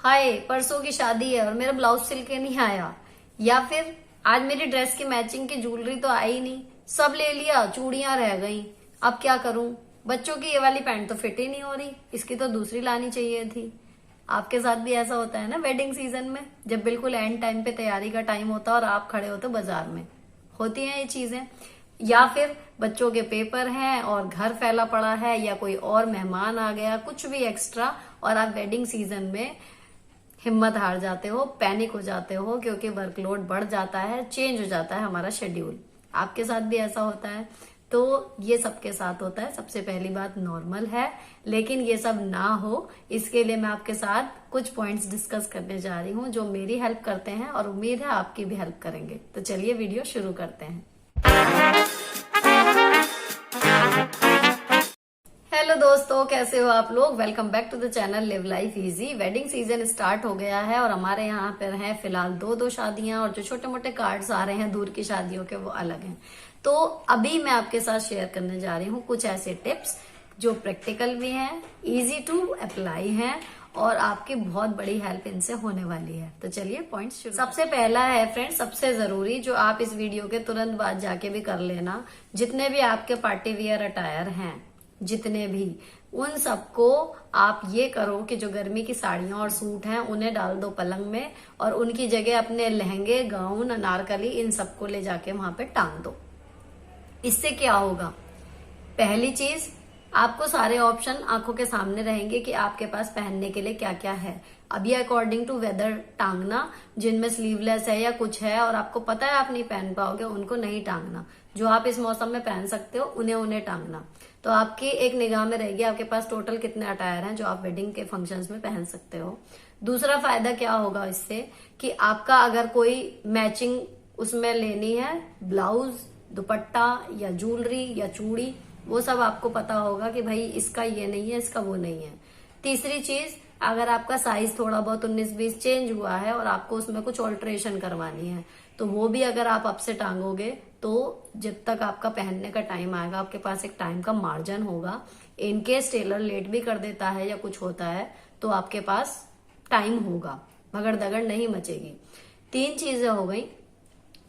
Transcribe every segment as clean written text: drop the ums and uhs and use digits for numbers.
हाय, परसों की शादी है और मेरा ब्लाउज सिल के नहीं आया, या फिर आज मेरी ड्रेस की मैचिंग की ज्वेलरी तो आई नहीं, सब ले लिया, चूड़ियां रह गई, अब क्या करूं। बच्चों की ये वाली पैंट तो फिट ही नहीं हो रही, इसकी तो दूसरी लानी चाहिए थी। आपके साथ भी ऐसा होता है ना वेडिंग सीजन में, जब बिल्कुल एंड टाइम पे तैयारी का टाइम होता है और आप खड़े होते बाजार में। होती हैं ये चीजें। या फिर बच्चों के पेपर हैं और घर फैला पड़ा है, या कोई और मेहमान आ गया, कुछ भी एक्स्ट्रा, और आप वेडिंग सीजन में हिम्मत हार जाते हो, पैनिक हो जाते हो, क्योंकि वर्कलोड बढ़ जाता है, चेंज हो जाता है हमारा शेड्यूल। आपके साथ भी ऐसा होता है? तो ये सबके साथ होता है। सबसे पहली बात, नॉर्मल है, लेकिन ये सब ना हो इसके लिए मैं आपके साथ कुछ पॉइंट्स डिस्कस करने जा रही हूँ जो मेरी हेल्प करते हैं और उम्मीद है आपकी भी हेल्प करेंगे। तो चलिए वीडियो शुरू करते हैं। हेलो दोस्तों, कैसे हो आप लोग? Welcome back to the channel live life easy. Wedding season start हो गया है और हमारे यहाँ पर हैं फिलहाल दो शादियां, और जो छोटे मोटे कार्ड्स आ रहे हैं दूर की शादियों के वो अलग हैं। तो अभी मैं आपके साथ शेयर करने जा रही हूँ कुछ ऐसे टिप्स जो प्रैक्टिकल भी हैं, इजी टू अप्लाई हैं, और आपकी बहुत बड़ी हेल्प इनसे होने वाली है। तो चलिए पॉइंट्स शुरू। सबसे पहला है फ्रेंड्स, सबसे जरूरी, जो आप इस वीडियो के तुरंत बाद जाके भी कर लेना, जितने भी आपके पार्टी वियर अटायर हैं, जितने भी, उन सबको आप ये करो कि जो गर्मी की साड़ियां और सूट हैं उन्हें डाल दो पलंग में, और उनकी जगह अपने लहंगे, गाउन, अनारकली, इन सबको ले जाके वहां पे टांग दो। इससे क्या होगा? पहली चीज, आपको सारे ऑप्शन आंखों के सामने रहेंगे कि आपके पास पहनने के लिए क्या क्या है। अब ये अकॉर्डिंग टू वेदर टांगना, जिनमें स्लीवलेस है या कुछ है और आपको पता है आप नहीं पहन पाओगे, उनको नहीं टांगना। जो आप इस मौसम में पहन सकते हो उन्हें टांगना। तो आपकी एक निगाह में रहेगी आपके पास टोटल कितने अटायर हैं जो आप वेडिंग के फंक्शंस में पहन सकते हो। दूसरा फायदा क्या होगा इससे, कि आपका अगर कोई मैचिंग उसमें लेनी है, ब्लाउज, दुपट्टा या ज्वेलरी या चूड़ी, वो सब आपको पता होगा कि भाई इसका ये नहीं है, इसका वो नहीं है। तीसरी चीज, अगर आपका साइज थोड़ा बहुत 19-20 चेंज हुआ है और आपको उसमें कुछ ऑल्ट्रेशन करवानी है, तो वो भी अगर आप अब से टांगोगे तो जब तक आपका पहनने का टाइम आएगा आपके पास एक टाइम का मार्जिन होगा। इनकेस टेलर लेट भी कर देता है या कुछ होता है तो आपके पास टाइम होगा, भगड़ दगड़ नहीं मचेगी। 3 चीजें हो गई।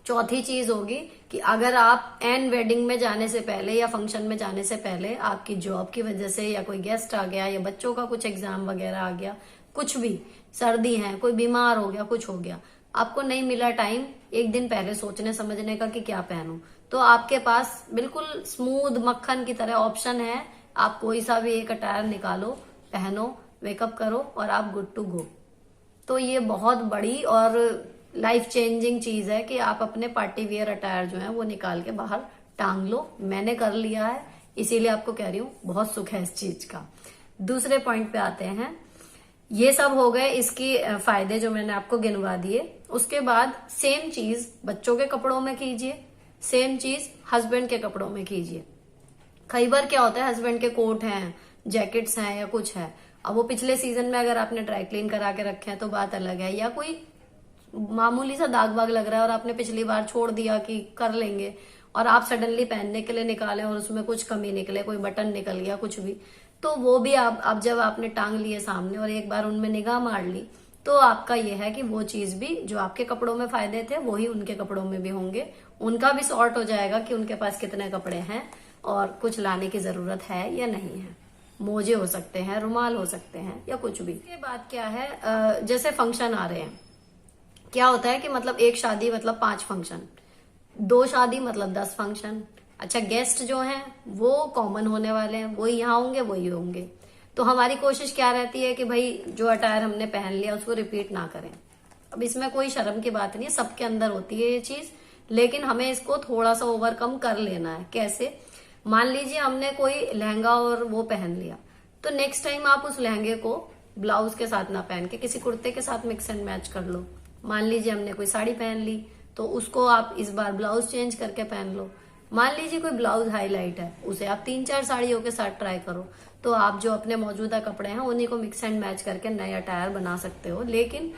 चौथी चीज होगी कि अगर आप एन वेडिंग में जाने से पहले या फंक्शन में जाने से पहले आपकी जॉब की वजह से या कोई गेस्ट आ गया या बच्चों का कुछ एग्जाम वगैरह आ गया, कुछ भी, सर्दी है, कोई बीमार हो गया, कुछ हो गया, आपको नहीं मिला टाइम एक दिन पहले सोचने समझने का कि क्या पहनूं, तो आपके पास बिल्कुल स्मूथ मक्खन की तरह ऑप्शन है। आप कोई सा भी एक अटायर निकालो, पहनो, वेकअप करो और आप गुड टू गो। तो ये बहुत बड़ी और लाइफ चेंजिंग चीज है कि आप अपने पार्टी वियर अटायर जो है वो निकाल के बाहर टांग लो। मैंने कर लिया है, इसीलिए आपको कह रही हूँ, बहुत सुख है इस चीज का। दूसरे पॉइंट पे आते हैं। ये सब हो गए इसकी फायदे जो मैंने आपको गिनवा दिए। उसके बाद सेम चीज बच्चों के कपड़ों में कीजिए, सेम चीज हस्बैंड के कपड़ों में कीजिए। कई बार क्या होता है, हस्बैंड के कोट हैं, जैकेट्स हैं या कुछ है, अब वो पिछले सीजन में अगर आपने ड्राई क्लीन करा के रखे हैं तो बात अलग है, या कोई मामूली सा दाग बाग लग रहा है और आपने पिछली बार छोड़ दिया कि कर लेंगे, और आप सडनली पहनने के लिए निकाले और उसमें कुछ कमी निकले, कोई बटन निकल गया, कुछ भी, तो वो भी आप अब जब आपने टांग लिए सामने और एक बार उनमें निगाह मार ली, तो आपका यह है कि वो चीज भी जो आपके कपड़ों में फायदे थे वही उनके कपड़ों में भी होंगे। उनका भी सॉर्ट हो जाएगा कि उनके पास कितने कपड़े हैं और कुछ लाने की जरूरत है या नहीं है। मोजे हो सकते हैं, रुमाल हो सकते हैं, या कुछ भी। इसके बाद क्या है, जैसे फंक्शन आ रहे हैं, क्या होता है कि मतलब एक शादी मतलब 5 फंक्शन, 2 शादी मतलब 10 फंक्शन। अच्छा, गेस्ट जो हैं वो कॉमन होने वाले हैं, वही यहाँ होंगे, वही होंगे। तो हमारी कोशिश क्या रहती है कि भाई जो अटायर हमने पहन लिया उसको रिपीट ना करें। अब इसमें कोई शर्म की बात नहीं है, सबके अंदर होती है ये चीज, लेकिन हमें इसको थोड़ा सा ओवरकम कर लेना है। कैसे? मान लीजिए हमने कोई लहंगा और वो पहन लिया, तो नेक्स्ट टाइम आप उस लहंगे को ब्लाउज के साथ ना पहन के किसी कुर्ते के साथ मिक्स एंड मैच कर लो। मान लीजिए हमने कोई साड़ी पहन ली तो उसको आप इस बार ब्लाउज चेंज करके पहन लो। मान लीजिए कोई ब्लाउज हाईलाइट है, उसे आप 3-4 साड़ियों के साथ ट्राई करो। तो आप जो अपने मौजूदा कपड़े हैं उन्हीं को मिक्स एंड मैच करके नया अटायर बना सकते हो, लेकिन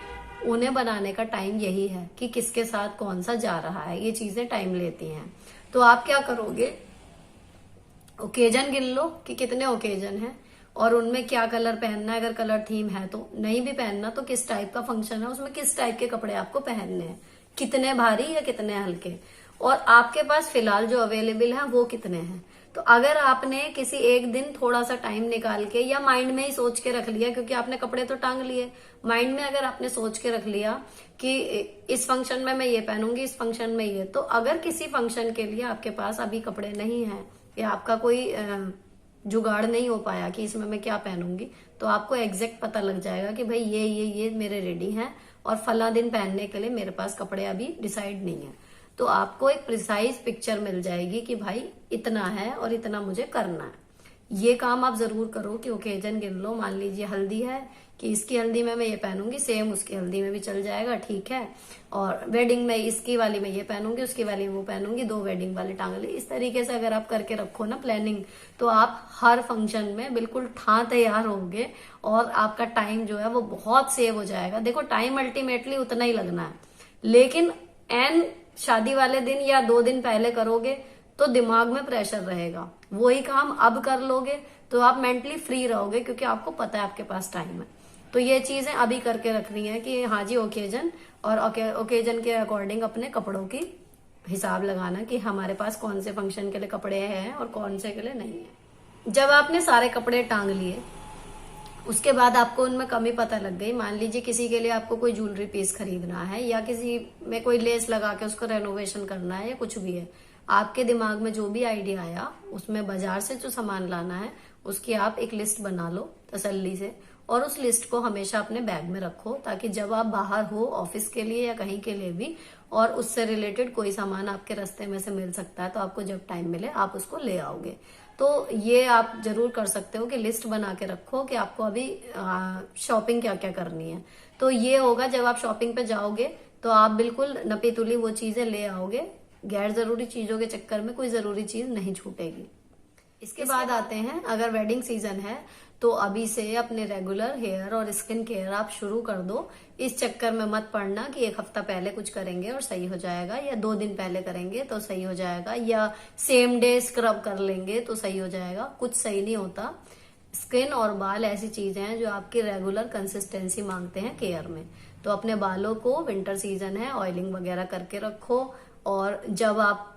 उन्हें बनाने का टाइम यही है कि किसके साथ कौन सा जा रहा है, ये चीजें टाइम लेती हैं। तो आप क्या करोगे, ओकेजन गिन लो कि कितने ओकेजन हैं, और उनमें क्या कलर पहनना है, अगर कलर थीम है तो, नहीं भी पहनना तो किस टाइप का फंक्शन है, उसमें किस टाइप के कपड़े आपको पहनने हैं, कितने भारी या कितने हल्के, और आपके पास फिलहाल जो अवेलेबल है वो कितने हैं। तो अगर आपने किसी एक दिन थोड़ा सा टाइम निकाल के या माइंड में ही सोच के रख लिया, क्योंकि आपने कपड़े तो टांग लिए, माइंड में अगर आपने सोच के रख लिया कि इस फंक्शन में मैं ये पहनूंगी, इस फंक्शन में ये, तो अगर किसी फंक्शन के लिए आपके पास अभी कपड़े नहीं है या आपका कोई जुगाड़ नहीं हो पाया कि इसमें मैं क्या पहनूंगी, तो आपको एग्जैक्ट पता लग जाएगा कि भाई ये मेरे रेडी हैं और फला दिन पहनने के लिए मेरे पास कपड़े अभी डिसाइड नहीं है। तो आपको एक प्रिसाइज पिक्चर मिल जाएगी कि भाई इतना है और इतना मुझे करना है। ये काम आप जरूर करो कि ओकेजन गिन लो, मान लीजिए हल्दी है कि इसकी हल्दी में मैं ये पहनूंगी, सेम उसकी हल्दी में भी चल जाएगा, ठीक है। और वेडिंग में इसकी वाली में ये पहनूंगी, उसकी वाली में वो पहनूंगी, 2 वेडिंग वाले टांग ली। इस तरीके से अगर आप करके रखो ना प्लानिंग, तो आप हर फंक्शन में बिल्कुल तैयार होगे और आपका टाइम जो है वो बहुत सेव हो जाएगा। देखो टाइम अल्टीमेटली उतना ही लगना है, लेकिन एन शादी वाले दिन या 2 दिन पहले करोगे तो दिमाग में प्रेशर रहेगा, वही काम अब कर लोगे तो आप मेंटली फ्री रहोगे, क्योंकि आपको पता है आपके पास टाइम है। तो ये चीजें अभी करके रखनी है कि हाँ जी ओकेजन, और ओकेजन के अकॉर्डिंग अपने कपड़ों की हिसाब लगाना कि हमारे पास कौन से फंक्शन के लिए कपड़े हैं और कौन से के लिए नहीं है। जब आपने सारे कपड़े टांग लिए, उसके बाद आपको उनमें कमी पता लग गई, मान लीजिए किसी के लिए आपको कोई ज्वेलरी पीस खरीदना है या किसी में कोई लेस लगा के उसको रेनोवेशन करना है या कुछ भी है, आपके दिमाग में जो भी आइडिया आया, उसमें बाजार से जो सामान लाना है उसकी आप एक लिस्ट बना लो तसल्ली से, और उस लिस्ट को हमेशा अपने बैग में रखो, ताकि जब आप बाहर हो ऑफिस के लिए या कहीं के लिए भी, और उससे रिलेटेड कोई सामान आपके रास्ते में से मिल सकता है, तो आपको जब टाइम मिले आप उसको ले आओगे। तो ये आप जरूर कर सकते हो कि लिस्ट बना के रखो कि आपको अभी शॉपिंग क्या क्या करनी है। तो ये होगा जब आप शॉपिंग पे जाओगे तो आप बिल्कुल नपी तुली वो चीजें ले आओगे, गैर जरूरी चीजों के चक्कर में कोई जरूरी चीज नहीं छूटेगी। इसके बाद आते हैं, अगर वेडिंग सीजन है तो अभी से अपने रेगुलर हेयर और स्किन केयर आप शुरू कर दो। इस चक्कर में मत पड़ना कि 1 हफ्ता पहले कुछ करेंगे और सही हो जाएगा, या 2 दिन पहले करेंगे तो सही हो जाएगा, या सेम डे स्क्रब कर लेंगे तो सही हो जाएगा। कुछ सही नहीं होता। स्किन और बाल ऐसी चीजें हैं जो आपकी रेगुलर कंसिस्टेंसी मांगते हैं केयर में। तो अपने बालों को, विंटर सीजन है, ऑयलिंग वगैरह करके रखो, और जब आप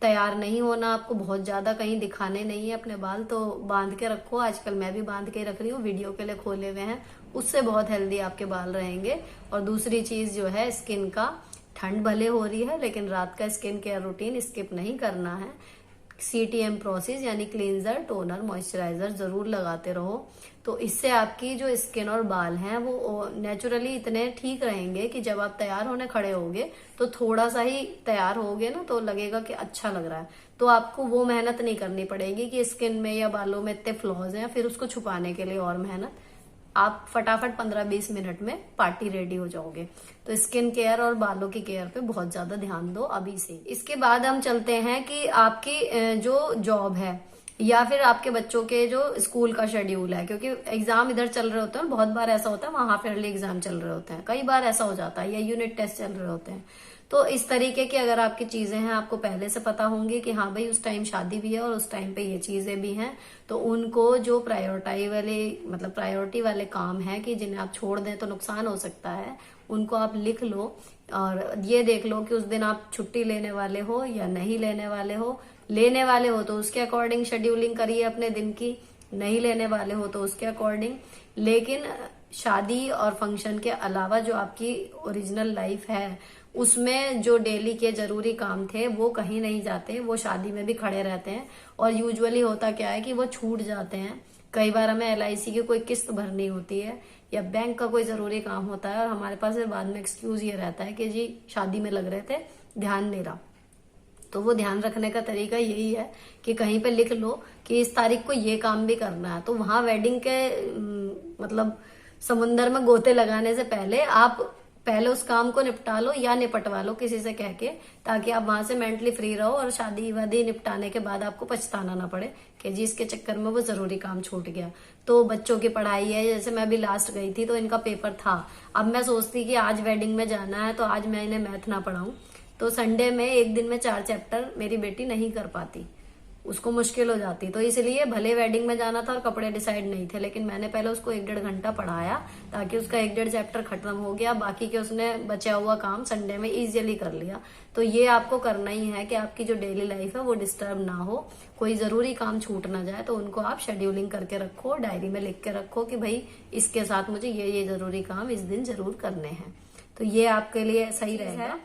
तैयार नहीं होना, आपको बहुत ज्यादा कहीं दिखाने नहीं है अपने बाल, तो बांध के रखो। आजकल मैं भी बांध के रख रही हूँ, वीडियो के लिए खोले हुए हैं, उससे बहुत हेल्दी आपके बाल रहेंगे। और दूसरी चीज जो है स्किन का, ठंड भले हो रही है लेकिन रात का स्किन केयर रूटीन स्किप नहीं करना है। CTM प्रोसेस यानी क्लींजर, टोनर, मॉइस्चराइजर जरूर लगाते रहो। तो इससे आपकी जो स्किन और बाल हैं वो नेचुरली इतने ठीक रहेंगे कि जब आप तैयार होने खड़े होगे तो थोड़ा सा ही तैयार होगे ना तो लगेगा कि अच्छा लग रहा है। तो आपको वो मेहनत नहीं करनी पड़ेगी कि स्किन में या बालों में इतने फ्लॉज हैं, फिर उसको छुपाने के लिए और मेहनत। आप फटाफट 15-20 मिनट में पार्टी रेडी हो जाओगे। तो स्किन केयर और बालों की केयर पे बहुत ज्यादा ध्यान दो अभी से। इसके बाद हम चलते हैं कि आपकी जो जॉब है या फिर आपके बच्चों के जो स्कूल का शेड्यूल है, क्योंकि एग्जाम इधर चल रहे होते हैं, बहुत बार ऐसा होता है वहां हाफ ईयरली एग्जाम चल रहे होते हैं, कई बार ऐसा हो जाता है, या यूनिट टेस्ट चल रहे होते हैं। तो इस तरीके की अगर आपकी चीजें हैं, आपको पहले से पता होंगी कि हाँ भाई उस टाइम शादी भी है और उस टाइम पे ये चीजें भी हैं, तो उनको जो प्रायोरिटी वाले काम है कि जिन्हें आप छोड़ दें तो नुकसान हो सकता है, उनको आप लिख लो और ये देख लो कि उस दिन आप छुट्टी लेने वाले हो या नहीं लेने वाले हो। लेने वाले हो तो उसके अकॉर्डिंग शेड्यूलिंग करिए अपने दिन की, नहीं लेने वाले हो तो उसके अकॉर्डिंग। लेकिन शादी और फंक्शन के अलावा जो आपकी ओरिजिनल लाइफ है उसमें जो डेली के जरूरी काम थे वो कहीं नहीं जाते, वो शादी में भी खड़े रहते हैं। और यूजुअली होता क्या है कि वो छूट जाते हैं। कई बार हमें LIC की कोई किस्त भरनी होती है या बैंक का कोई जरूरी काम होता है और हमारे पास बाद में एक्सक्यूज ये रहता है कि जी शादी में लग रहे थे, ध्यान नहीं रहा। तो वो ध्यान रखने का तरीका यही है कि कहीं पे लिख लो कि इस तारीख को ये काम भी करना है। तो वहां वेडिंग के समुंदर में गोते लगाने से पहले आप पहले उस काम को निपटा लो या निपटवा लो किसी से कह के, ताकि आप वहां से मेंटली फ्री रहो और शादी वादी निपटाने के बाद आपको पछताना ना पड़े कि जी इसके चक्कर में वो जरूरी काम छूट गया। तो बच्चों की पढ़ाई है, जैसे मैं भी लास्ट गई थी तो इनका पेपर था। अब मैं सोचती कि आज वेडिंग में जाना है तो आज मैं इन्हें मैथ ना पढ़ाऊं, तो संडे में एक दिन में 4 चैप्टर मेरी बेटी नहीं कर पाती। उसको मुश्किल हो जाती। तो इसलिए भले वेडिंग में जाना था और कपड़े डिसाइड नहीं थे, लेकिन मैंने पहले उसको 1-1.5 घंटा पढ़ाया ताकि उसका 1-1.5 चैप्टर खत्म हो गया, बाकी के उसने बचा हुआ काम संडे में इजीली कर लिया। तो ये आपको करना ही है कि आपकी जो डेली लाइफ है वो डिस्टर्ब ना हो, कोई जरूरी काम छूट ना जाए। तो उनको आप शेड्यूलिंग करके रखो, डायरी में लिख के रखो कि भाई इसके साथ मुझे ये जरूरी काम इस दिन जरूर करने हैं। तो ये आपके लिए सही रहेगा।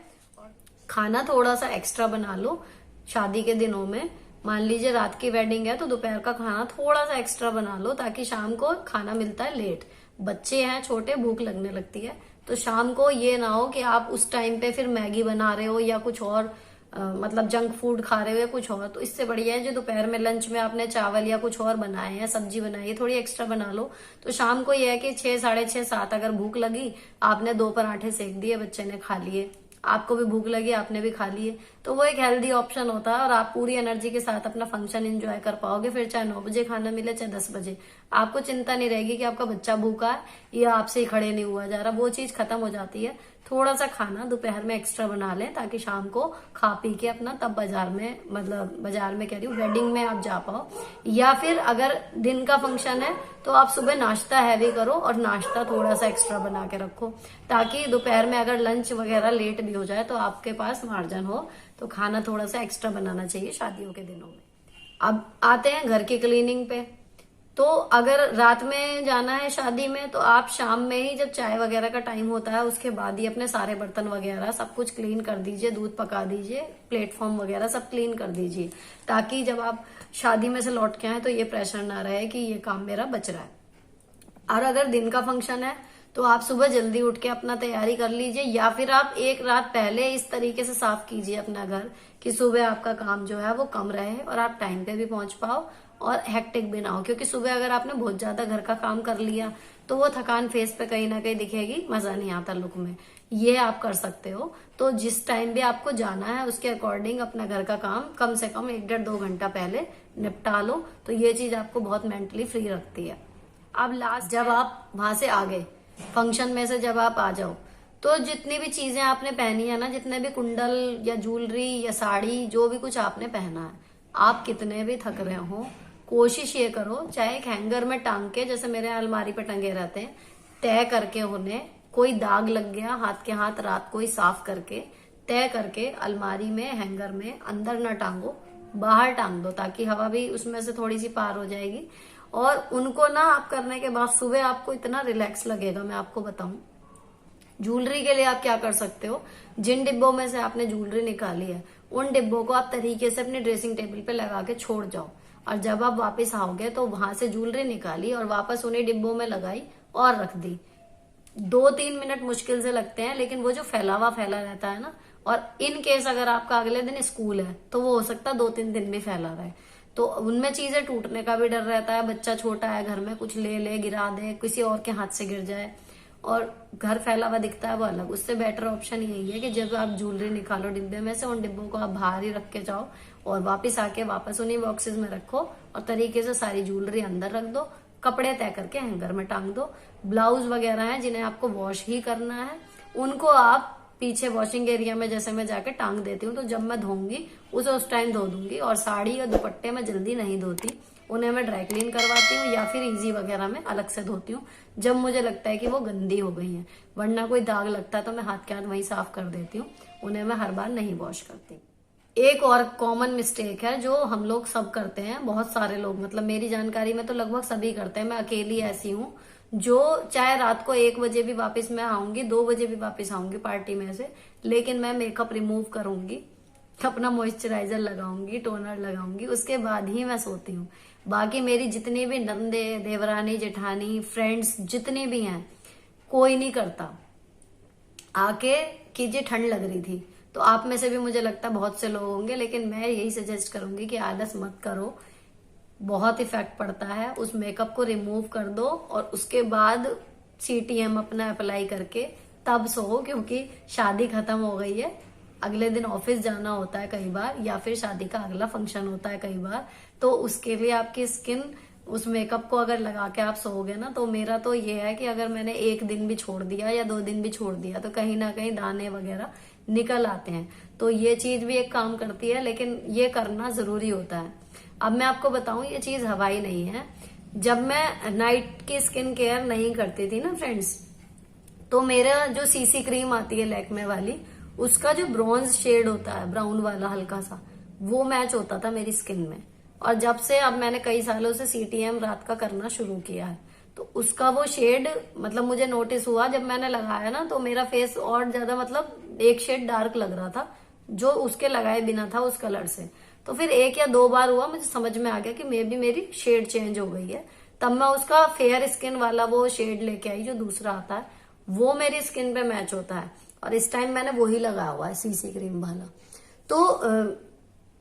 खाना थोड़ा सा एक्स्ट्रा बना लो शादी के दिनों में। मान लीजिए रात की वेडिंग है तो दोपहर का खाना थोड़ा सा एक्स्ट्रा बना लो, ताकि शाम को खाना मिलता है लेट, बच्चे हैं छोटे, भूख लगने लगती है। तो शाम को ये ना हो कि आप उस टाइम पे फिर मैगी बना रहे हो या कुछ और मतलब जंक फूड खा रहे हो या कुछ और। तो इससे बढ़िया है जो दोपहर में लंच में आपने चावल या कुछ और बनाए हैं, सब्जी बनाई है, थोड़ी एक्स्ट्रा बना लो। तो शाम को ये है कि 6, 6:30, 7 अगर भूख लगी, आपने 2 पराठे सेक दिए, बच्चे ने खा लिए, आपको भी भूख लगी, आपने भी खा लिए, तो वो एक हेल्दी ऑप्शन होता है और आप पूरी एनर्जी के साथ अपना फंक्शन एंजॉय कर पाओगे। फिर चाहे 9 बजे खाना मिले चाहे 10 बजे, आपको चिंता नहीं रहेगी कि आपका बच्चा भूखा है या आपसे ही खड़े नहीं हुआ जा रहा, वो चीज खत्म हो जाती है। थोड़ा सा खाना दोपहर में एक्स्ट्रा बना लें ताकि शाम को खा पी के अपना तब बाजार में, मतलब बाजार में कह रही हूँ, वेडिंग में आप जा पाओ। या फिर अगर दिन का फंक्शन है तो आप सुबह नाश्ता हैवी करो और नाश्ता थोड़ा सा एक्स्ट्रा बना के रखो, ताकि दोपहर में अगर लंच वगैरह लेट भी हो जाए तो आपके पास मार्जिन हो। तो खाना थोड़ा सा एक्स्ट्रा बनाना चाहिए शादियों के दिनों में। अब आते हैं घर की क्लीनिंग पे। तो अगर रात में जाना है शादी में तो आप शाम में ही, जब चाय वगैरह का टाइम होता है, उसके बाद ही अपने सारे बर्तन वगैरह सब कुछ क्लीन कर दीजिए, दूध पका दीजिए, प्लेटफॉर्म वगैरह सब क्लीन कर दीजिए, ताकि जब आप शादी में से लौट के आए तो ये प्रेशर ना रहे कि ये काम मेरा बच रहा है। और अगर दिन का फंक्शन है तो आप सुबह जल्दी उठ के अपना तैयारी कर लीजिए, या फिर आप एक रात पहले इस तरीके से साफ कीजिए अपना घर कि सुबह आपका काम जो है वो कम रहे और आप टाइम पे भी पहुंच पाओ और हेक्टिक भी ना हो। क्योंकि सुबह अगर आपने बहुत ज्यादा घर का काम कर लिया तो वो थकान फेस पे कहीं ना कहीं दिखेगी, मजा नहीं आता लुक में। ये आप कर सकते हो। तो जिस टाइम भी आपको जाना है उसके अकॉर्डिंग अपना घर का काम कम से कम 1-1.5-2 घंटा पहले निपटा लो। तो ये चीज आपको बहुत मेंटली फ्री रखती है। अब लास्ट, जब आप वहां से आ गए फंक्शन में से, जब आप आ जाओ तो जितनी भी चीजें आपने पहनी है ना, जितने भी कुंडल या ज्वेलरी या साड़ी, जो भी कुछ आपने पहना है, आप कितने भी थक रहे हो, कोशिश ये करो चाहे एक हैंगर में टांग के, जैसे मेरे अलमारी पे टंगे रहते हैं, तय करके उन्हें, कोई दाग लग गया हाथ के हाथ रात को ही साफ करके तय करके अलमारी में, हैंगर में अंदर ना टांगो, बाहर टांग दो, ताकि हवा भी उसमें से थोड़ी सी पार हो जाएगी। और उनको ना आप करने के बाद सुबह आपको इतना रिलैक्स लगेगा, मैं आपको बताऊं। ज्वेलरी के लिए आप क्या कर सकते हो, जिन डिब्बों में से आपने ज्वेलरी निकाली है उन डिब्बों को आप तरीके से अपने ड्रेसिंग टेबल पे लगा के छोड़ जाओ, और जब आप वापस आओगे तो वहां से ज्वेलरी निकाली और वापस उन्हीं डिब्बों में लगाई और रख दी। 2-3 मिनट मुश्किल से लगते हैं, लेकिन वो जो फैला रहता है ना, और इन केस अगर आपका अगले दिन स्कूल है तो वो हो सकता है 2-3 दिन भी फैला रहे, तो उनमें चीजें टूटने का भी डर रहता है। बच्चा छोटा है घर में, कुछ ले गिरा दे, किसी और के हाथ से गिर जाए और घर फैला हुआ दिखता है वो अलग। उससे बेटर ऑप्शन यही है कि जब आप ज्वेलरी निकालो डिब्बे में से, उन डिब्बों को आप बाहर ही रख के जाओ और वापस आके वापस उन्हीं बॉक्सेस में रखो और तरीके से सारी ज्वेलरी अंदर रख दो, कपड़े तय करके हैंगर में टांग दो। ब्लाउज वगैरह हैं जिन्हें आपको वॉश ही करना है, उनको आप पीछे वॉशिंग एरिया में जैसे मैं जाके टांग देती हूँ, तो जब मैं धोऊंगी उसे उस टाइम धो दूंगी। और साड़ी और दुपट्टे में जल्दी नहीं धोती, उन्हें मैं ड्राई क्लीन करवाती हूँ या फिर इजी वगैरह में अलग से धोती हूँ जब मुझे लगता है कि वो गंदी हो गई हैं। वरना कोई दाग लगता है तो मैं हाथ के हाथ वही साफ कर देती हूँ, उन्हें मैं हर बार नहीं वॉश करती। एक और कॉमन मिस्टेक है जो हम लोग सब करते हैं, बहुत सारे लोग, मतलब मेरी जानकारी में तो लगभग सभी करते हैं, मैं अकेली ऐसी हूँ जो चाहे रात को 1 बजे भी वापस मैं आऊंगी, 2 बजे भी वापस आऊंगी पार्टी में से, लेकिन मैं मेकअप रिमूव करूंगी, अपना मॉइस्चराइजर लगाऊंगी, टोनर लगाऊंगी, उसके बाद ही मैं सोती हूँ। बाकी मेरी जितनी भी नंदे, देवरानी, जेठानी, फ्रेंड्स जितनी भी हैं, कोई नहीं करता। आके कीजिए, ठंड लग रही थी, तो आप में से भी मुझे लगता है बहुत से लोग होंगे, लेकिन मैं यही सजेस्ट करूंगी कि आलस मत करो, बहुत इफेक्ट पड़ता है। उस मेकअप को रिमूव कर दो और उसके बाद CTM अपना अप्लाई करके तब सो, क्योंकि शादी खत्म हो गई है, अगले दिन ऑफिस जाना होता है कई बार, या फिर शादी का अगला फंक्शन होता है कई बार, तो उसके लिए आपकी स्किन उस मेकअप को अगर लगा के आप सोओगे ना, तो मेरा तो ये है कि अगर मैंने 1 दिन भी छोड़ दिया या 2 दिन भी छोड़ दिया तो कहीं ना कहीं दाने वगैरह निकल आते हैं। तो ये चीज भी एक काम करती है, लेकिन ये करना जरूरी होता है। अब मैं आपको बताऊं, ये चीज हवाई नहीं है। जब मैं नाइट की स्किन केयर नहीं करती थी ना फ्रेंड्स, तो मेरा जो सीसी क्रीम आती है लैक्मे वाली, उसका जो ब्रॉन्ज शेड होता है, ब्राउन वाला हल्का सा, वो मैच होता था मेरी स्किन में। और जब से अब मैंने कई सालों से सीटीएम रात का करना शुरू किया है, तो उसका वो शेड मतलब मुझे नोटिस हुआ जब मैंने लगाया ना, तो मेरा फेस और ज्यादा मतलब एक शेड डार्क लग रहा था जो उसके लगाए बिना था उस कलर से। तो फिर 1 या 2 बार हुआ, मुझे समझ में आ गया कि मे बी मेरी शेड चेंज हो गई है। तब मैं उसका फेयर स्किन वाला वो शेड लेके आई जो दूसरा आता है, वो मेरी स्किन पे मैच होता है। और इस टाइम मैंने वही लगाया हुआ है, सीसी क्रीम वाला। तो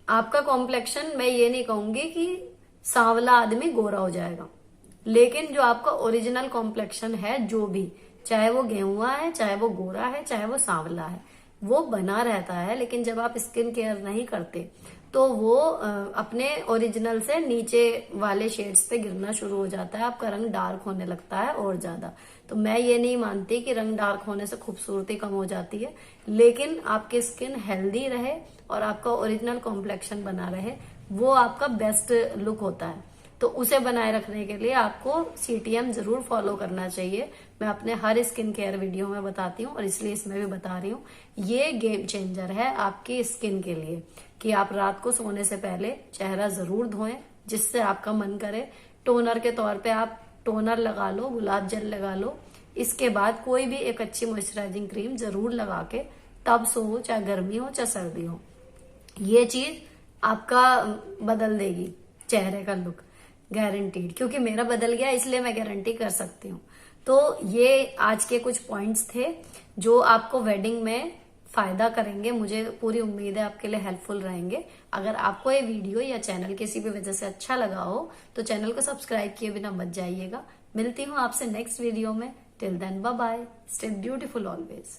आपका कॉम्प्लेक्शन, मैं ये नहीं कहूंगी कि सांवला आदमी गोरा हो जाएगा, लेकिन जो आपका ओरिजिनल कॉम्प्लेक्शन है, जो भी, चाहे वो गेहुआ है, चाहे वो गोरा है, चाहे वो सांवला है, वो बना रहता है। लेकिन जब आप स्किन केयर नहीं करते तो वो अपने ओरिजिनल से नीचे वाले शेड्स पे गिरना शुरू हो जाता है, आपका रंग डार्क होने लगता है और ज्यादा। तो मैं ये नहीं मानती कि रंग डार्क होने से खूबसूरती कम हो जाती है, लेकिन आपकी स्किन हेल्दी रहे और आपका ओरिजिनल कॉम्प्लेक्शन बना रहे, वो आपका बेस्ट लुक होता है। तो उसे बनाए रखने के लिए आपको सीटीएम जरूर फॉलो करना चाहिए। मैं अपने हर स्किन केयर वीडियो में बताती हूँ और इसलिए इसमें भी बता रही हूँ। ये गेम चेंजर है आपकी स्किन के लिए कि आप रात को सोने से पहले चेहरा जरूर धोएं, जिससे आपका मन करे। टोनर के तौर पे आप टोनर लगा लो, गुलाब जल लगा लो, इसके बाद कोई भी एक अच्छी मॉइस्चराइजिंग क्रीम जरूर लगा के तब सो, चाहे गर्मी हो चाहे सर्दी हो। ये चीज आपका बदल देगी चेहरे का लुक, गारंटीड। क्योंकि मेरा बदल गया, इसलिए मैं गारंटी कर सकती हूँ। तो ये आज के कुछ पॉइंट्स थे जो आपको वेडिंग में फायदा करेंगे। मुझे पूरी उम्मीद है आपके लिए हेल्पफुल रहेंगे। अगर आपको ये वीडियो या चैनल किसी भी वजह से अच्छा लगा हो तो चैनल को सब्सक्राइब किए बिना मत जाइएगा। मिलती हूँ आपसे नेक्स्ट वीडियो में। Till then bye bye, stay beautiful always.